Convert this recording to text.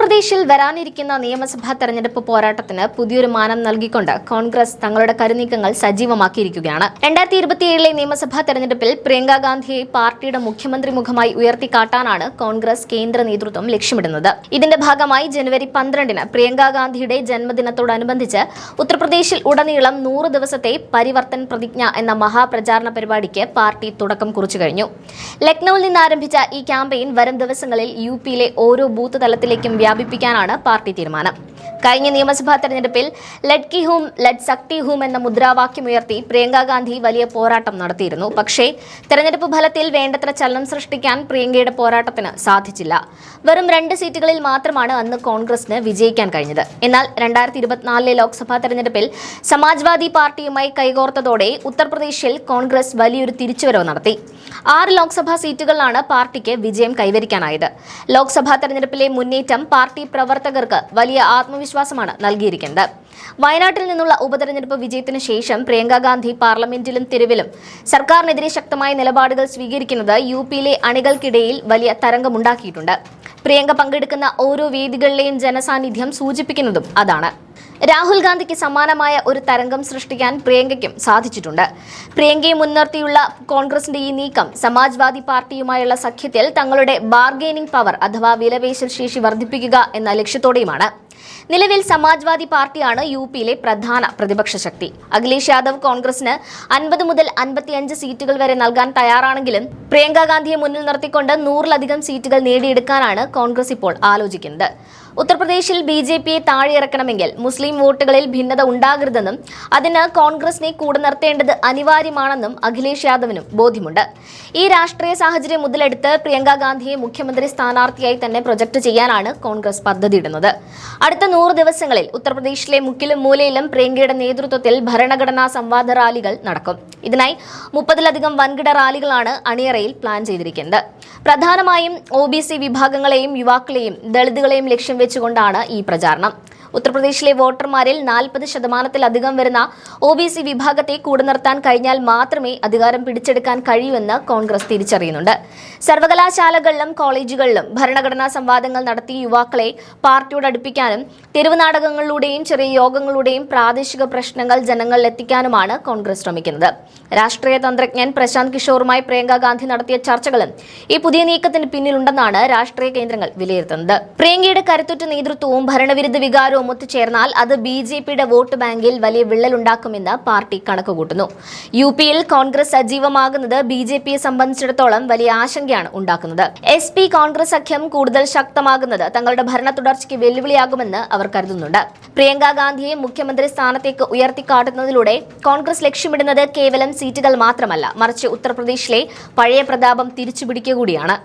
ഉത്തർപ്രദേശിൽ വരാനിരിക്കുന്ന നിയമസഭാ തെരഞ്ഞെടുപ്പ് പോരാട്ടത്തിന് പുതിയൊരു മാനം നൽകിക്കൊണ്ട് കോൺഗ്രസ് തങ്ങളുടെ കരുനീക്കങ്ങൾ സജീവമാക്കിയിരിക്കുകയാണ്. 2027 നിയമസഭാ തെരഞ്ഞെടുപ്പിൽ പ്രിയങ്ക ഗാന്ധിയെ പാർട്ടിയുടെ മുഖ്യമന്ത്രി മുഖമായി ഉയർത്തിക്കാട്ടാനാണ് കോൺഗ്രസ് കേന്ദ്ര നേതൃത്വം ലക്ഷ്യമിടുന്നത്. ഇതിന്റെ ഭാഗമായി ജനുവരി 12-ന് പ്രിയങ്ക ഗാന്ധിയുടെ ജന്മദിനത്തോടനുബന്ധിച്ച് ഉത്തർപ്രദേശിൽ ഉടനീളം 100 ദിവസത്തെ പരിവർത്തൻ പ്രതിജ്ഞ എന്ന മഹാപ്രചാരണ പരിപാടിക്ക് പാർട്ടി തുടക്കം കുറിച്ചു കഴിഞ്ഞു. ലക്നൌവിൽ നിന്ന് ആരംഭിച്ച ഈ ക്യാമ്പയിൻ വരും ദിവസങ്ങളിൽ യുപിയിലെ ഓരോ ബൂത്ത് തലത്തിലേക്കും വ്യാപിപ്പിക്കാനാണ് പാർട്ടി തീരുമാനം. കഴിഞ്ഞ നിയമസഭാ തെരഞ്ഞെടുപ്പിൽ ലഡ് കി ഹൂം ലഡ് സക്തി ഹൂം എന്ന മുദ്രാവാക്യമുയർത്തി പ്രിയങ്ക ഗാന്ധി വലിയ പോരാട്ടം നടത്തിയിരുന്നു. പക്ഷേ തെരഞ്ഞെടുപ്പ് ഫലത്തിൽ വേണ്ടത്ര ചലനം സൃഷ്ടിക്കാൻ പ്രിയങ്കയുടെ പോരാട്ടത്തിന് സാധിച്ചില്ല. വെറും 2 സീറ്റുകളിൽ മാത്രമാണ് അന്ന് കോൺഗ്രസിന് വിജയിക്കാൻ കഴിഞ്ഞത്. എന്നാൽ 2024 ലോക്സഭാ തെരഞ്ഞെടുപ്പിൽ സമാജ്വാദി പാർട്ടിയുമായി കൈകോർത്തതോടെ ഉത്തർപ്രദേശിൽ കോൺഗ്രസ് വലിയൊരു തിരിച്ചുവരവ് നടത്തി. 6 ലോക്സഭാ സീറ്റുകളിലാണ് പാർട്ടിക്ക് വിജയം കൈവരിക്കാനായത്. ലോക്സഭാ തെരഞ്ഞെടുപ്പിലെ മുന്നേറ്റം പാർട്ടി പ്രവർത്തകർക്ക് വലിയ ആത്മവിശ്വാസമാണ് നൽകിയിരിക്കുന്നത്. വയനാട്ടിൽ നിന്നുള്ള ഉപതെരഞ്ഞെടുപ്പ് വിജയത്തിന് ശേഷം പ്രിയങ്ക ഗാന്ധി പാർലമെന്റിലും തെരുവിലും സർക്കാരിനെതിരെ ശക്തമായ നിലപാടുകൾ സ്വീകരിക്കുന്നത് യുപിയിലെ അണികൾക്കിടയിൽ വലിയ തരംഗമുണ്ടാക്കിയിട്ടുണ്ട്. പ്രിയങ്ക പങ്കെടുക്കുന്ന ഓരോ വേദികളിലെയും ജനസാന്നിധ്യം സൂചിപ്പിക്കുന്നതും അതാണ്. രാഹുൽ ഗാന്ധിക്ക് സമാനമായ ഒരു തരംഗം സൃഷ്ടിക്കാൻ പ്രിയങ്കയ്ക്കും സാധിച്ചിട്ടുണ്ട്. പ്രിയങ്കയെ മുൻനിർത്തിയുള്ള കോൺഗ്രസിന്റെ ഈ നീക്കം സമാജ്വാദി പാർട്ടിയുമായുള്ള സഖ്യത്തിൽ തങ്ങളുടെ ബാർഗെയിനിംഗ് പവർ അഥവാ വിലപേശൽ ശേഷി വർദ്ധിപ്പിക്കുക എന്ന ലക്ഷ്യത്തോടെയുമാണ്. നിലവിൽ സമാജ്വാദി പാർട്ടിയാണ് യുപിയിലെ പ്രധാന പ്രതിപക്ഷ ശക്തി. അഖിലേഷ് യാദവ് കോൺഗ്രസിന് 50 മുതൽ 55 സീറ്റുകൾ വരെ നൽകാൻ തയ്യാറാണെങ്കിലും പ്രിയങ്ക ഗാന്ധിയെ മുന്നിൽ നിർത്തിക്കൊണ്ട് 100-ലധികം സീറ്റുകൾ നേടിയെടുക്കാനാണ് കോൺഗ്രസ് ഇപ്പോൾ ആലോചിക്കുന്നത്. ഉത്തർപ്രദേശിൽ ബിജെപിയെ താഴെയിറക്കണമെങ്കിൽ മുസ്ലിം വോട്ടുകളിൽ ഭിന്നത ഉണ്ടാകരുതെന്നും അതിന് കോൺഗ്രസിനെ കൂടെ നിർത്തേണ്ടത് അനിവാര്യമാണെന്നും അഖിലേഷ് യാദവിനും ബോധ്യമുണ്ട്. ഈ രാഷ്ട്രീയ സാഹചര്യം മുതലെടുത്ത് പ്രിയങ്ക ഗാന്ധിയെ മുഖ്യമന്ത്രി സ്ഥാനാർത്ഥിയായി തന്നെ പ്രൊജക്ട് ചെയ്യാനാണ് കോൺഗ്രസ് പദ്ധതിയിടുന്നത്. അടുത്ത 100 ദിവസങ്ങളിൽ ഉത്തർപ്രദേശിലെ മുക്കിലും മൂലയിലും പ്രിയങ്കയുടെ നേതൃത്വത്തിൽ ഭരണഘടനാ സംവാദ റാലികൾ നടക്കും. ഇതിനായി 30-ലധികം വൻകിട റാലികളാണ് അണിയറയിൽ പ്ലാൻ ചെയ്തിരിക്കുന്നത്. പ്രധാനമായും OBC വിഭാഗങ്ങളെയും യുവാക്കളെയും ദളിതുകളെയും ലക്ഷ്യം വെച്ചുകൊണ്ടാണ് ഈ പ്രചാരണം. ഉത്തർപ്രദേശിലെ വോട്ടർമാരിൽ 40% വരുന്ന OBC വിഭാഗത്തെ കൂടെ നിർത്താൻ കഴിഞ്ഞാൽ മാത്രമേ അധികാരം പിടിച്ചെടുക്കാൻ കഴിയൂവെന്ന് കോൺഗ്രസ് തിരിച്ചറിയുന്നുണ്ട്. സർവകലാശാലകളിലും കോളേജുകളിലും ഭരണഘടനാ സംവാദങ്ങൾ നടത്തി യുവാക്കളെ പാർട്ടിയോട് അടുപ്പിക്കാനും തെരുവ് നാടകങ്ങളിലൂടെയും ചെറിയ യോഗങ്ങളിലൂടെയും പ്രാദേശിക പ്രശ്നങ്ങൾ ജനങ്ങളിൽ എത്തിക്കാനുമാണ് കോൺഗ്രസ് ശ്രമിക്കുന്നത്. രാഷ്ട്രീയ തന്ത്രജ്ഞൻ പ്രശാന്ത് കിഷോറുമായി പ്രിയങ്ക ഗാന്ധി നടത്തിയ ചർച്ചകളും ഈ പുതിയ നീക്കത്തിന് പിന്നിലുണ്ടെന്നാണ് രാഷ്ട്രീയ കേന്ദ്രങ്ങൾ വിലയിരുത്തുന്നത്. പ്രിയങ്കയുടെ കരുത്തുറ്റ നേതൃത്വവും ഭരണവിരുദ്ധ വികാരവും ഒത്തുചേർന്നാൽ അത് ബിജെപിയുടെ വോട്ട് ബാങ്കിൽ വലിയ വിള്ളലുണ്ടാക്കുമെന്ന് പാർട്ടി കണക്കുകൂട്ടുന്നു. യുപിയിൽ കോൺഗ്രസ് സജീവമാകുന്നത് ബിജെപിയെ സംബന്ധിച്ചിടത്തോളം വലിയ ആശങ്കയാണ് ഉണ്ടാക്കുന്നത്. SP കോൺഗ്രസ് സഖ്യം കൂടുതൽ ശക്തമാകുന്നത് തങ്ങളുടെ ഭരണ തുടർച്ചയ്ക്ക് വെല്ലുവിളിയാകുമെന്ന് അവർ കരുതുന്നുണ്ട്. പ്രിയങ്ക ഗാന്ധിയെ മുഖ്യമന്ത്രി സ്ഥാനത്തേക്ക് ഉയർത്തിക്കാട്ടുന്നതിലൂടെ കോൺഗ്രസ് ലക്ഷ്യമിടുന്നത് കേവലം സീറ്റുകൾ മാത്രമല്ല, മറിച്ച് ഉത്തർപ്രദേശിലെ പഴയ പ്രതാപം തിരിച്ചുപിടിക്കുക കൂടിയാണ്.